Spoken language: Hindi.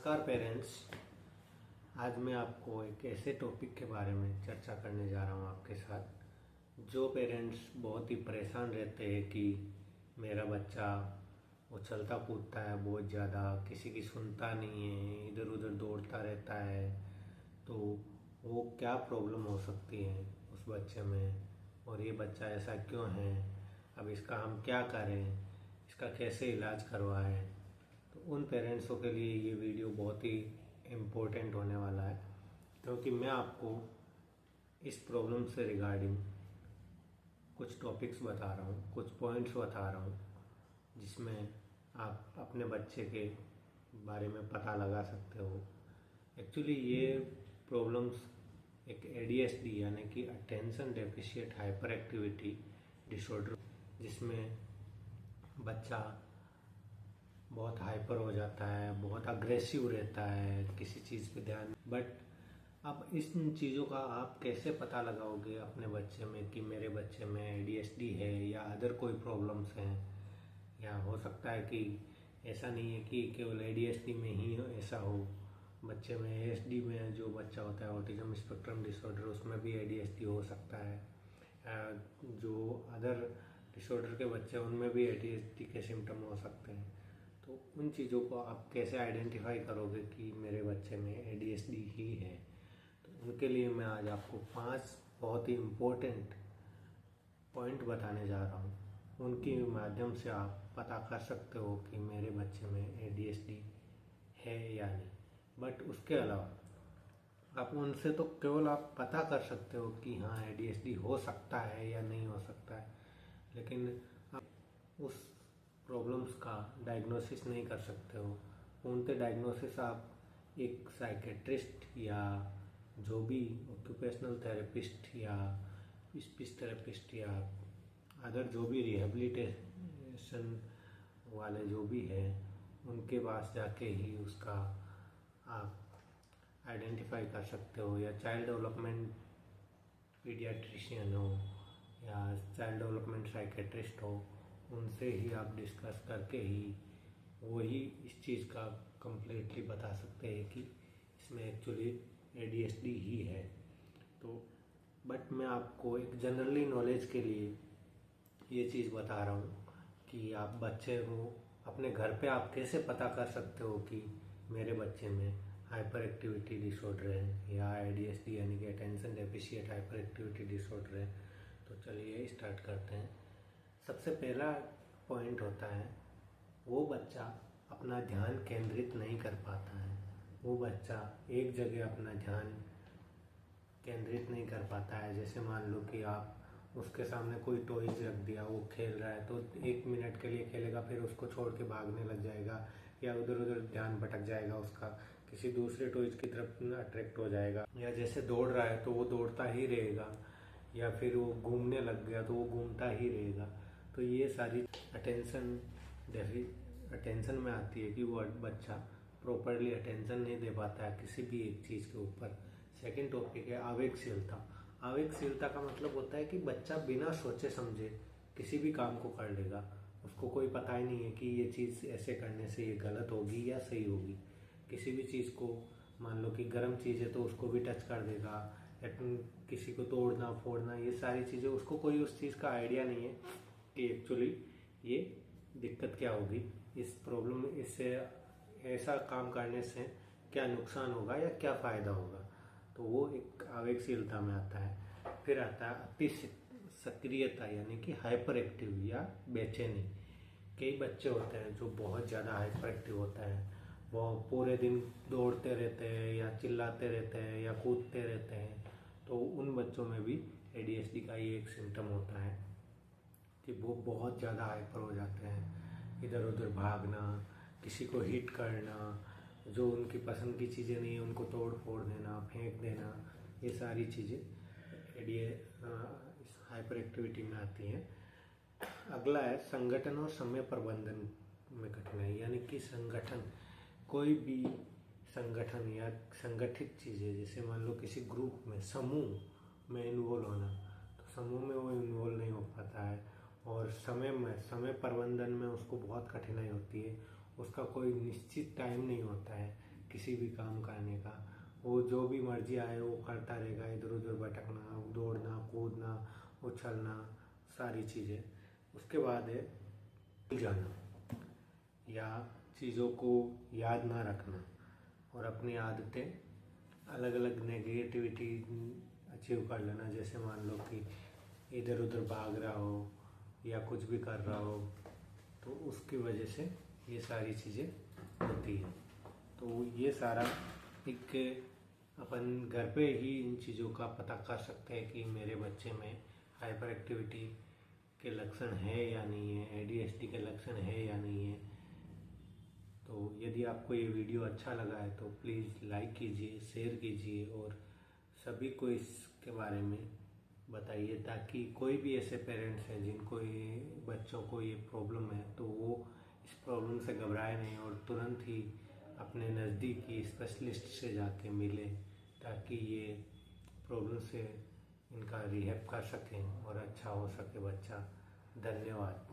नमस्कार पेरेंट्स। आज मैं आपको एक ऐसे टॉपिक के बारे में चर्चा करने जा रहा हूँ आपके साथ। जो पेरेंट्स बहुत ही परेशान रहते हैं कि मेरा बच्चा उछलता कूदता है बहुत ज़्यादा, किसी की सुनता नहीं है, इधर उधर दौड़ता रहता है, तो वो क्या प्रॉब्लम हो सकती है उस बच्चे में, और ये बच्चा ऐसा क्यों है, अब इसका हम क्या करें, इसका कैसे इलाज करवाएं। तो उन पेरेंट्सों के लिए ये वीडियो बहुत ही इम्पोर्टेंट होने वाला है, क्योंकि मैं आपको इस प्रॉब्लम से रिगार्डिंग कुछ टॉपिक्स बता रहा हूँ, कुछ पॉइंट्स बता रहा हूँ, जिसमें आप अपने बच्चे के बारे में पता लगा सकते हो। एक्चुअली ये प्रॉब्लम्स एक ADHD यानी कि attention deficit hyper activity disorder, जिसमें बच्चा बहुत हाइपर हो जाता है, बहुत अग्रेसिव रहता है किसी चीज़ पे ध्यान। बट अब इन चीज़ों का आप कैसे पता लगाओगे अपने बच्चे में कि मेरे बच्चे में ADHD है या अदर कोई प्रॉब्लम्स हैं, या हो सकता है कि ऐसा नहीं है कि केवल ADHD में ही ऐसा हो, बच्चे में ASD में जो बच्चा होता है ऑटिज्म स्पेक्ट्रम डिसऑर्डर, उसमें भी ADHD हो सकता है। जो अदर डिसऑर्डर के बच्चे हैं उनमें भी ADHD के सिम्टम हो सकते हैं। तो उन चीज़ों को आप कैसे आइडेंटिफाई करोगे कि मेरे बच्चे में ADHD ही है। तो उनके लिए मैं आज आपको 5 बहुत ही इम्पोर्टेंट पॉइंट बताने जा रहा हूँ। उनके माध्यम से आप पता कर सकते हो कि मेरे बच्चे में ADHD है या नहीं। बट उसके अलावा आप उनसे तो केवल आप पता कर सकते हो कि हाँ ADHD हो सकता है या नहीं हो सकता है, लेकिन आप उस प्रॉब्लम्स का डायग्नोसिस नहीं कर सकते हो। पूर्णतः डायग्नोसिस आप एक साइकेट्रिस्ट या जो भी ऑक्यूपेशनल थेरेपिस्ट या स्पीच थेरेपिस्ट या अदर जो भी रिहेबिलिटेशन वाले जो भी है उनके पास जाके ही उसका आप आइडेंटिफाई कर सकते हो, या चाइल्ड डेवलपमेंट पीडियाट्रिशियन हो या चाइल्ड डेवलपमेंट साइकेट्रिस्ट हो, उनसे ही आप डिस्कस करके ही वही इस चीज़ का कम्प्लीटली बता सकते हैं कि इसमें एक्चुअली ADHD ही है। तो बट मैं आपको एक जनरली नॉलेज के लिए ये चीज़ बता रहा हूँ कि आप बच्चे को अपने घर पे आप कैसे पता कर सकते हो कि मेरे बच्चे में हाइपर एक्टिविटी डिसऑर्डर है या ADHD यानी कि attention deficit hyper activity disorder है। तो चलिए स्टार्ट करते हैं। सबसे पहला पॉइंट होता है वो बच्चा अपना ध्यान केंद्रित नहीं कर पाता है। वो बच्चा एक जगह अपना ध्यान केंद्रित नहीं कर पाता है। जैसे मान लो कि आप उसके सामने कोई टॉयज रख दिया, वो खेल रहा है तो 1 मिनट के लिए खेलेगा, फिर उसको छोड़ के भागने लग जाएगा या उधर उधर ध्यान भटक जाएगा, उसका किसी दूसरे टॉयज की तरफ अट्रैक्ट हो जाएगा। या जैसे दौड़ रहा है तो वो दौड़ता ही रहेगा, या फिर वो घूमने लग गया तो वो घूमता ही रहेगा। तो ये सारी अटेंशन में आती है कि वो बच्चा प्रॉपरली अटेंशन नहीं दे पाता है किसी भी एक चीज़ के ऊपर। सेकंड टॉपिक है आवेगशीलता। आवेगशीलता का मतलब होता है कि बच्चा बिना सोचे समझे किसी भी काम को कर लेगा। उसको कोई पता ही नहीं है कि ये चीज़ ऐसे करने से ये गलत होगी या सही होगी। किसी भी चीज़ को मान लो कि गर्म चीज़ है तो उसको भी टच कर देगा, या किसी को तोड़ना फोड़ना, ये सारी चीज़ें उसको कोई उस चीज़ का आइडिया नहीं है कि एक्चुअली ये दिक्कत क्या होगी, इस प्रॉब्लम इससे ऐसा काम करने से क्या नुकसान होगा या क्या फ़ायदा होगा। तो वो एक आवेगशीलता में आता है। फिर आता है अति सक्रियता यानी कि हाइपर एक्टिव या बेचैनी। कई बच्चे होते हैं जो बहुत ज़्यादा हाइपर एक्टिव होता है, वो पूरे दिन दौड़ते रहते हैं या चिल्लाते रहते हैं या कूदते रहते हैं। तो उन बच्चों में भी ADHD का ही एक सिम्टम होता है कि वो बहुत ज़्यादा हाइपर हो जाते हैं, इधर उधर भागना, किसी को हिट करना, जो उनकी पसंद की चीज़ें नहीं उनको तोड़ फोड़ देना, फेंक देना, ये सारी चीज़ें इस हाइपर एक्टिविटी में आती हैं। अगला है संगठन और समय प्रबंधन में कठिनाई, यानी कि संगठन, कोई भी संगठन या संगठित चीज़ें, जैसे मान लो किसी ग्रुप में समूह में इन्वॉल्व होना, तो समूह में वो इन्वॉल्व नहीं हो पाता है। और समय प्रबंधन में उसको बहुत कठिनाई होती है। उसका कोई निश्चित टाइम नहीं होता है किसी भी काम करने का, वो जो भी मर्जी आए वो करता रहेगा, इधर उधर भटकना, दौड़ना, कूदना, उछलना, सारी चीज़ें। उसके बाद है भूल जाना या चीज़ों को याद ना रखना और अपनी आदतें अलग अलग नेगेटिविटी अचीव कर लेना। जैसे मान लो कि इधर उधर भाग रहा हो या कुछ भी कर रहा हो, तो उसकी वजह से ये सारी चीज़ें होती हैं। तो ये सारा एक अपन घर पे ही इन चीज़ों का पता कर सकते हैं कि मेरे बच्चे में हाइपर एक्टिविटी के लक्षण है या नहीं है, ADHD के लक्षण है या नहीं है। तो यदि आपको ये वीडियो अच्छा लगा है तो प्लीज़ लाइक कीजिए, शेयर कीजिए और सभी को इसके बारे में बताइए, ताकि कोई भी ऐसे पेरेंट्स हैं जिनको ये बच्चों को ये प्रॉब्लम है तो वो इस प्रॉब्लम से घबराए नहीं और तुरंत ही अपने नज़दीकी स्पेशलिस्ट से जाके मिले, ताकि ये प्रॉब्लम से इनका रिहैब कर सकें और अच्छा हो सके बच्चा। धन्यवाद।